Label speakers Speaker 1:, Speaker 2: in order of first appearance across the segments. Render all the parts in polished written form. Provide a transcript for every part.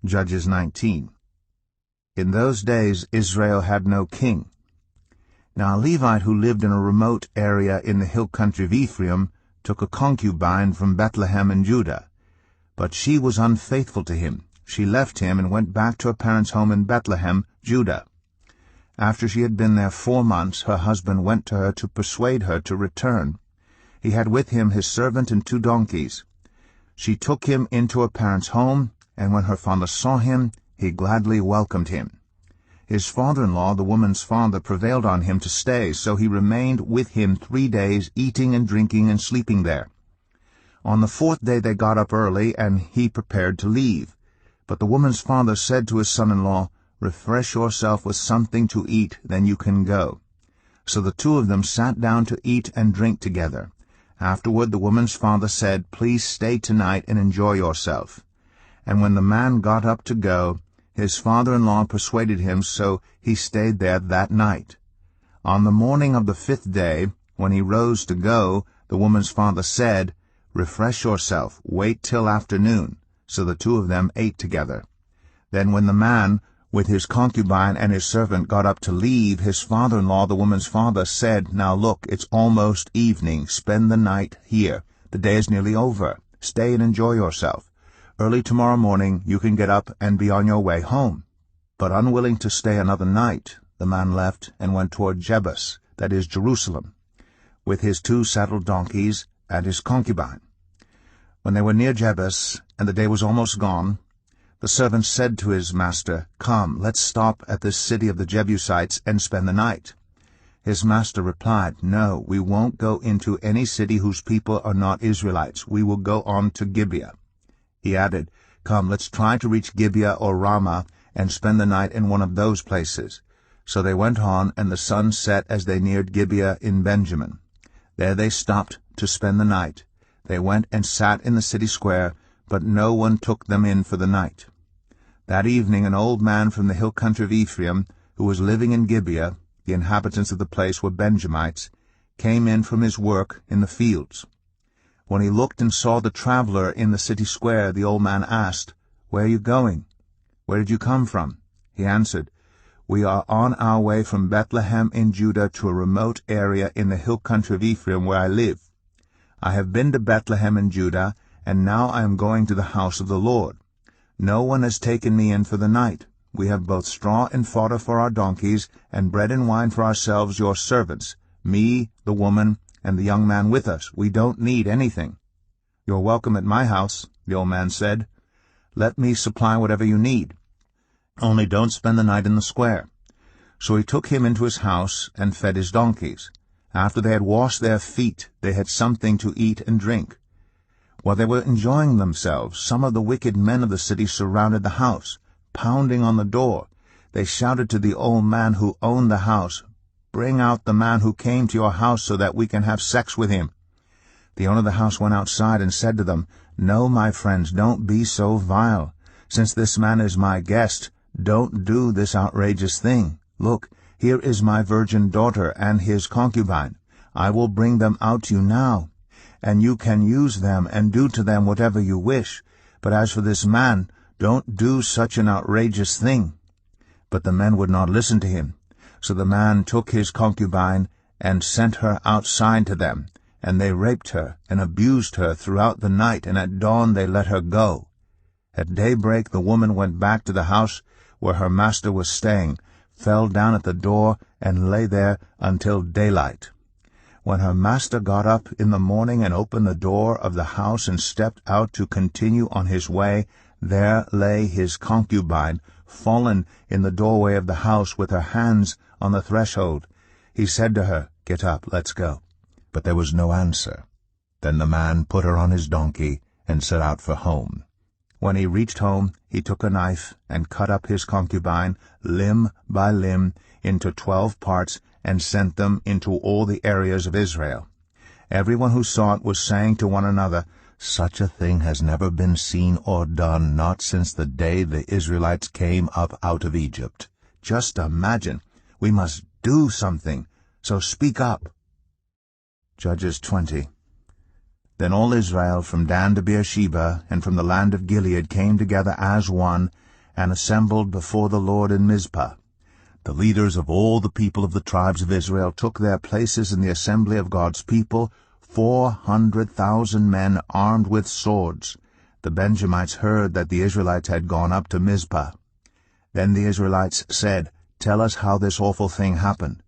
Speaker 1: Judges 19. In those days Israel had no king. Now a Levite who lived in a remote area in the hill country of Ephraim took a concubine from Bethlehem in Judah. But she was unfaithful to him. She left him and went back to her parents' home in Bethlehem, Judah. After she had been there 4 months, her husband went to her to persuade her to return. He had with him his servant and 2 donkeys. She took him into her parents' home, and when her father saw him, he gladly welcomed him. His father-in-law, the woman's father, prevailed on him to stay, so he remained with him 3 days, eating and drinking and sleeping there. On the 4th day they got up early, and he prepared to leave. But the woman's father said to his son-in-law, "Refresh yourself with something to eat, then you can go." So the 2 of them sat down to eat and drink together. Afterward the woman's father said, "Please stay tonight and enjoy yourself." And when the man got up to go, his father-in-law persuaded him, so he stayed there that night. On the morning of the 5th day, when he rose to go, the woman's father said, "Refresh yourself, wait till afternoon." So the 2 of them ate together. Then when the man, with his concubine and his servant, got up to leave, his father-in-law, the woman's father, said, "Now look, it's almost evening. Spend the night here. The day is nearly over. Stay and enjoy yourself. Early tomorrow morning you can get up and be on your way home." But unwilling to stay another night, the man left and went toward Jebus, that is Jerusalem, with his 2 saddled donkeys and his concubine. When they were near Jebus, and the day was almost gone, the servant said to his master, "Come, let's stop at this city of the Jebusites and spend the night." His master replied, "No, we won't go into any city whose people are not Israelites. We will go on to Gibeah." He added, "Come, let's try to reach Gibeah or Ramah and spend the night in one of those places." So they went on, and the sun set as they neared Gibeah in Benjamin. There they stopped to spend the night. They went and sat in the city square, but no one took them in for the night. That evening an old man from the hill country of Ephraim, who was living in Gibeah, the inhabitants of the place were Benjamites, came in from his work in the fields. When he looked and saw the traveler in the city square, the old man asked, "Where are you going? Where did you come from?" He answered, "We are on our way from Bethlehem in Judah to a remote area in the hill country of Ephraim where I live. I have been to Bethlehem in Judah, and now I am going to the house of the Lord. No one has taken me in for the night. We have both straw and fodder for our donkeys, and bread and wine for ourselves, your servants, me, the woman, and the young man with us. We don't need anything." "You're welcome at my house," the old man said. "Let me supply whatever you need. Only don't spend the night in the square." So he took him into his house and fed his donkeys. After they had washed their feet, they had something to eat and drink. While they were enjoying themselves, some of the wicked men of the city surrounded the house, pounding on the door. They shouted to the old man who owned the house, "Bring out the man who came to your house so that we can have sex with him." The owner of the house went outside and said to them, "No, my friends, don't be so vile. Since this man is my guest, don't do this outrageous thing. Look, here is my virgin daughter and his concubine. I will bring them out to you now, and you can use them and do to them whatever you wish. But as for this man, don't do such an outrageous thing." But the men would not listen to him. So the man took his concubine and sent her outside to them, and they raped her and abused her throughout the night, and at dawn they let her go. At daybreak the woman went back to the house where her master was staying, fell down at the door, and lay there until daylight. When her master got up in the morning and opened the door of the house and stepped out to continue on his way, there lay his concubine, fallen in the doorway of the house with her hands on the threshold. He said to her, "Get up, let's go." But there was no answer. Then the man put her on his donkey and set out for home. When he reached home, he took a knife and cut up his concubine, limb by limb, into 12 parts, and sent them into all the areas of Israel. Everyone who saw it was saying to one another, "Such a thing has never been seen or done, not since the day the Israelites came up out of Egypt." Just imagine. We must do something, so speak up. Judges 20. Then all Israel from Dan to Beersheba and from the land of Gilead came together as one, and assembled before the Lord in Mizpah. The leaders of all the people of the tribes of Israel took their places in the assembly of God's people, 400,000 men armed with swords. The Benjamites heard that the Israelites had gone up to Mizpah. Then the Israelites said, "Tell us how this awful thing happened."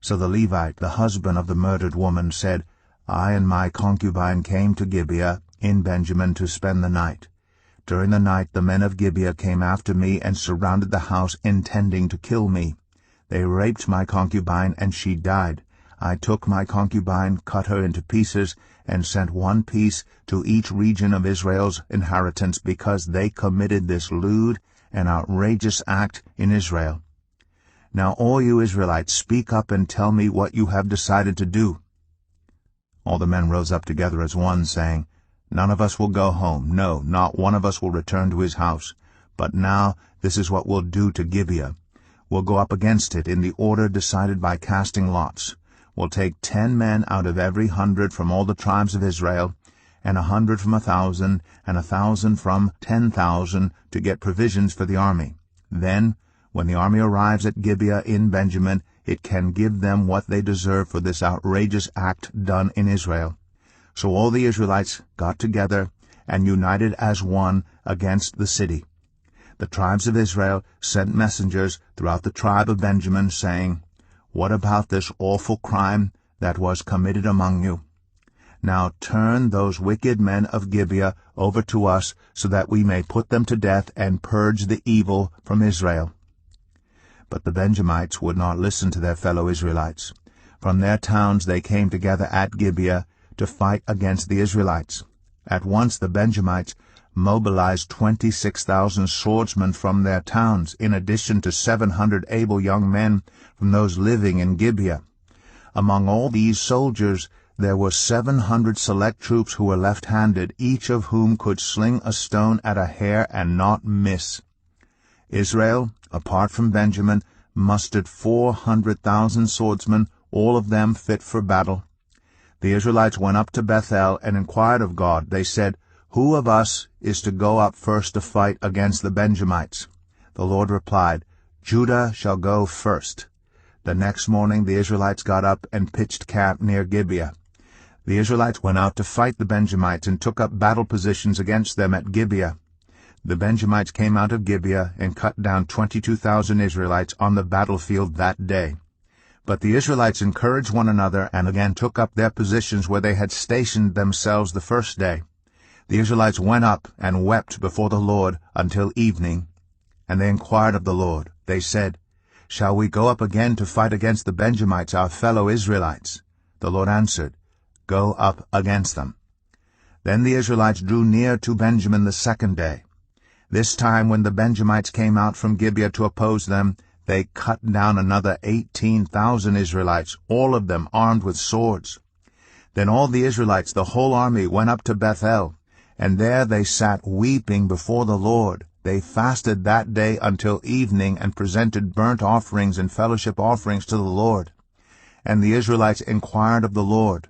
Speaker 1: So the Levite, the husband of the murdered woman, said, "I and my concubine came to Gibeah in Benjamin to spend the night. During the night the men of Gibeah came after me and surrounded the house, intending to kill me. They raped my concubine, and she died. I took my concubine, cut her into pieces, and sent one piece to each region of Israel's inheritance, because they committed this lewd and outrageous act in Israel. Now all you Israelites, speak up and tell me what you have decided to do." All the men rose up together as one, saying, "None of us will go home. No, not one of us will return to his house. But now this is what we'll do to Gibeah. We'll go up against it in the order decided by casting lots. We'll take 10 men out of every 100 from all the tribes of Israel, and 100 from 1,000, and 1,000 from 10,000, to get provisions for the army. Then, when the army arrives at Gibeah in Benjamin, it can give them what they deserve for this outrageous act done in Israel." So all the Israelites got together and united as one against the city. The tribes of Israel sent messengers throughout the tribe of Benjamin, saying, "What about this awful crime that was committed among you? Now turn those wicked men of Gibeah over to us, so that we may put them to death and purge the evil from Israel." But the Benjamites would not listen to their fellow Israelites. From their towns they came together at Gibeah to fight against the Israelites. At once the Benjamites mobilized 26,000 swordsmen from their towns, in addition to 700 able young men from those living in Gibeah. Among all these soldiers there were 700 select troops who were left-handed, each of whom could sling a stone at a hair and not miss. Israel, apart from Benjamin, mustered 400,000 swordsmen, all of them fit for battle. The Israelites went up to Bethel and inquired of God. They said, "Who of us is to go up first to fight against the Benjamites?" The Lord replied, "Judah shall go first." The next morning the Israelites got up and pitched camp near Gibeah. The Israelites went out to fight the Benjamites and took up battle positions against them at Gibeah. The Benjamites came out of Gibeah and cut down 22,000 Israelites on the battlefield that day. But the Israelites encouraged one another and again took up their positions where they had stationed themselves the first day. The Israelites went up and wept before the Lord until evening. And they inquired of the Lord. They said, "Shall we go up again to fight against the Benjamites, our fellow Israelites?" The Lord answered, "Go up against them." Then the Israelites drew near to Benjamin the second day. This time when the Benjamites came out from Gibeah to oppose them, they cut down another 18,000 Israelites, all of them armed with swords. Then all the Israelites, the whole army, went up to Bethel, and there they sat weeping before the Lord. They fasted that day until evening and presented burnt offerings and fellowship offerings to the Lord. And the Israelites inquired of the Lord.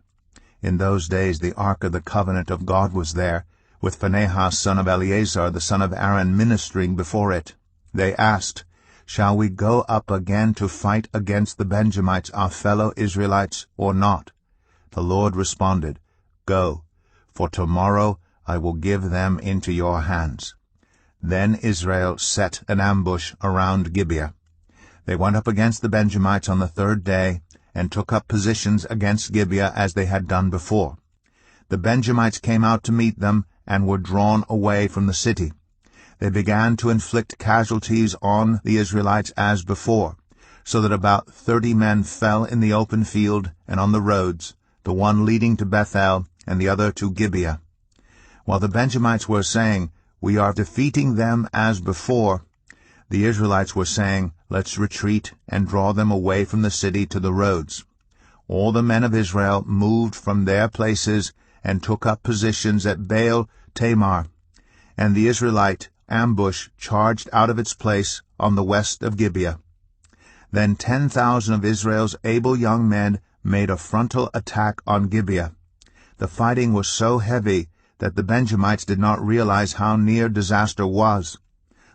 Speaker 1: In those days the ark of the covenant of God was there, with Phinehas son of Eleazar the son of Aaron ministering before it. They asked, "Shall we go up again to fight against the Benjamites, our fellow Israelites, or not?" The Lord responded, "Go, for tomorrow I will give them into your hands." Then Israel set an ambush around Gibeah. They went up against the Benjamites on the third day, and took up positions against Gibeah as they had done before. The Benjamites came out to meet them, and were drawn away from the city. They began to inflict casualties on the Israelites as before, so that about 30 men fell in the open field and on the roads, the one leading to Bethel and the other to Gibeah. While the Benjamites were saying, "We are defeating them as before," the Israelites were saying, "Let's retreat and draw them away from the city to the roads." All the men of Israel moved from their places and took up positions at Baal Tamar, and the Israelite ambush charged out of its place on the west of Gibeah. Then 10,000 of Israel's able young men made a frontal attack on Gibeah. The fighting was so heavy that the Benjamites did not realize how near disaster was.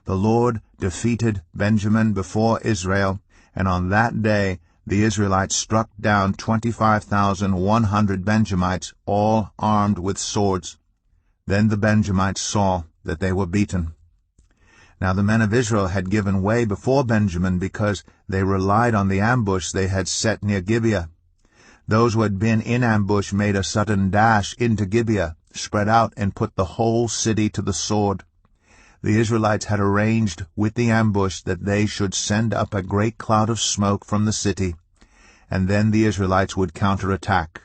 Speaker 1: the Lord defeated Benjamin before Israel, and on that day the Israelites struck down 25,100 Benjamites, all armed with swords. Then the Benjamites saw that they were beaten. Now the men of Israel had given way before Benjamin because they relied on the ambush they had set near Gibeah. Those who had been in ambush made a sudden dash into Gibeah, spread out, and put the whole city to the sword. The Israelites had arranged with the ambush that they should send up a great cloud of smoke from the city, and then the Israelites would counterattack.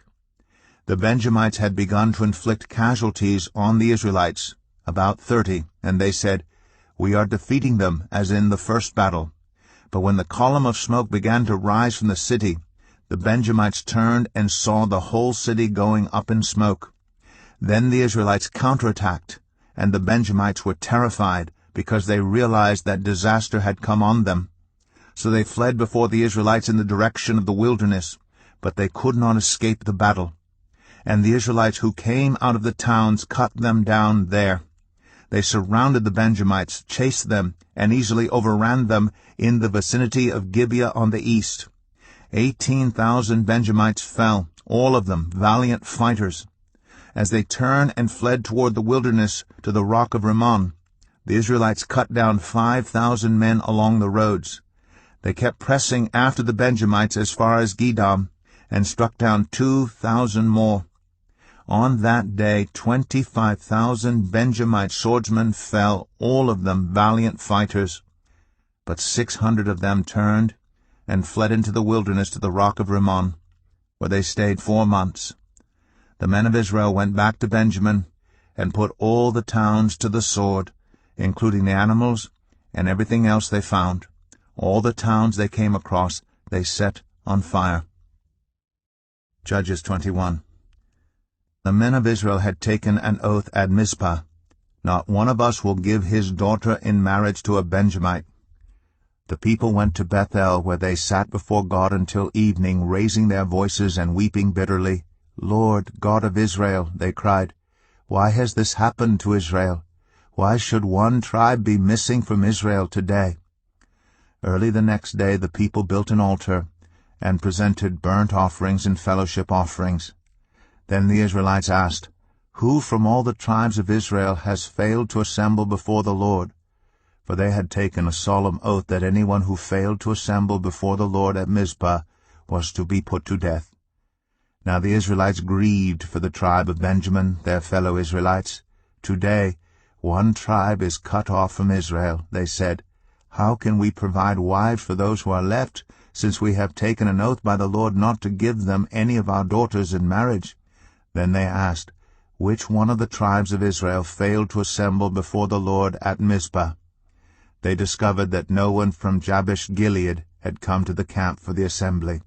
Speaker 1: The Benjamites had begun to inflict casualties on the Israelites, about 30, and they said, "We are defeating them, as in the first battle." But when the column of smoke began to rise from the city, the Benjamites turned and saw the whole city going up in smoke. Then the Israelites counterattacked, and the Benjamites were terrified because they realized that disaster had come on them. So they fled before the Israelites in the direction of the wilderness, but they could not escape the battle. And the Israelites who came out of the towns cut them down there. They surrounded the Benjamites, chased them, and easily overran them in the vicinity of Gibeah on the east. 18,000 Benjamites fell, all of them valiant fighters. As they turned and fled toward the wilderness to the rock of Rimmon, the Israelites cut down 5,000 men along the roads. They kept pressing after the Benjamites as far as Gidom, and struck down 2,000 more. On that day 25,000 Benjamite swordsmen fell, all of them valiant fighters. But 600 of them turned and fled into the wilderness to the rock of Rimmon, where they stayed 4 months. The men of Israel went back to Benjamin and put all the towns to the sword, including the animals and everything else they found. All the towns they came across they set on fire. Judges 21. The men of Israel had taken an oath at Mizpah, "Not one of us will give his daughter in marriage to a Benjamite." The people went to Bethel, where they sat before God until evening, raising their voices and weeping bitterly. "Lord, God of Israel," they cried, "why has this happened to Israel? Why should one tribe be missing from Israel today?" Early the next day the people built an altar and presented burnt offerings and fellowship offerings. Then the Israelites asked, "Who from all the tribes of Israel has failed to assemble before the Lord?" For they had taken a solemn oath that anyone who failed to assemble before the Lord at Mizpah was to be put to death. Now the Israelites grieved for the tribe of Benjamin, their fellow Israelites. "Today one tribe is cut off from Israel," they said. "How can we provide wives for those who are left, since we have taken an oath by the Lord not to give them any of our daughters in marriage?" Then they asked, "Which one of the tribes of Israel failed to assemble before the Lord at Mizpah?" They discovered that no one from Jabesh-Gilead had come to the camp for the assembly.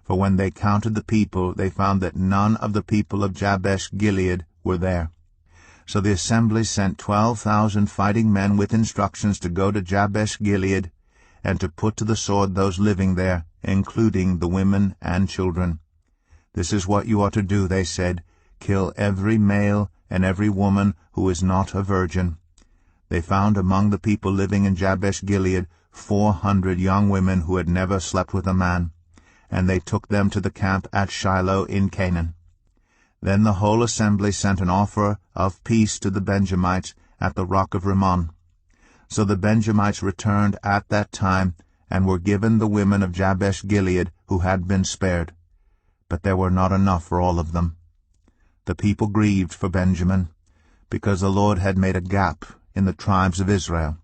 Speaker 1: For when they counted the people, they found that none of the people of Jabesh-Gilead were there. So the assembly sent 12,000 fighting men with instructions to go to Jabesh-Gilead and to put to the sword those living there, including the women and children. "This is what you are to do," they said. "Kill every male and every woman who is not a virgin." They found among the people living in Jabesh-Gilead 400 young women who had never slept with a man, and they took them to the camp at Shiloh in Canaan. Then the whole assembly sent an offer of peace to the Benjamites at the rock of Rimmon. So the Benjamites returned at that time, and were given the women of Jabesh-Gilead who had been spared. But there were not enough for all of them. The people grieved for Benjamin, because the Lord had made a gap in the tribes of Israel.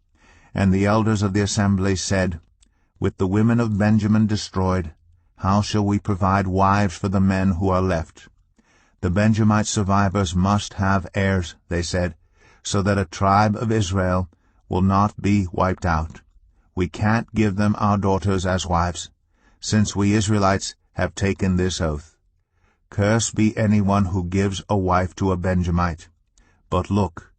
Speaker 1: And the elders of the assembly said, "With the women of Benjamin destroyed, how shall we provide wives for the men who are left? The Benjamite survivors must have heirs," they said, "so that a tribe of Israel will not be wiped out. We can't give them our daughters as wives, since we Israelites have taken this oath. Cursed be anyone who gives a wife to a Benjamite. But look,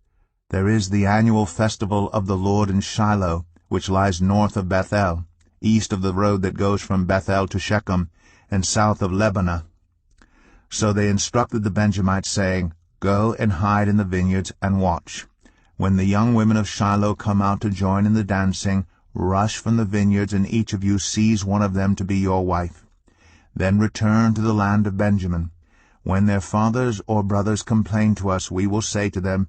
Speaker 1: there is the annual festival of the Lord in Shiloh, which lies north of Bethel, east of the road that goes from Bethel to Shechem, and south of Lebanah." So they instructed the Benjamites, saying, "Go and hide in the vineyards and watch. When the young women of Shiloh come out to join in the dancing, rush from the vineyards, and each of you seize one of them to be your wife. Then return to the land of Benjamin. When their fathers or brothers complain to us, we will say to them,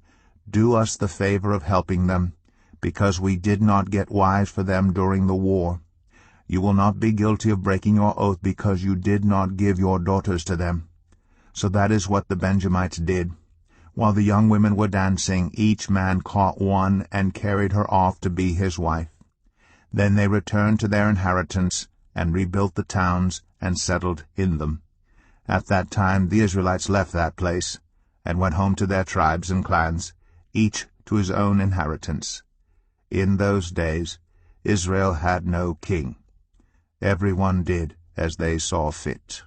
Speaker 1: Do us the favor of helping them, because we did not get wives for them during the war. You will not be guilty of breaking your oath because you did not give your daughters to them. So that is what the Benjamites did. While the young women were dancing, each man caught one and carried her off to be his wife. Then they returned to their inheritance and rebuilt the towns and settled in them. At that time the Israelites left that place and went home to their tribes and clans, each to his own inheritance. In those days Israel had no king. Everyone did as they saw fit.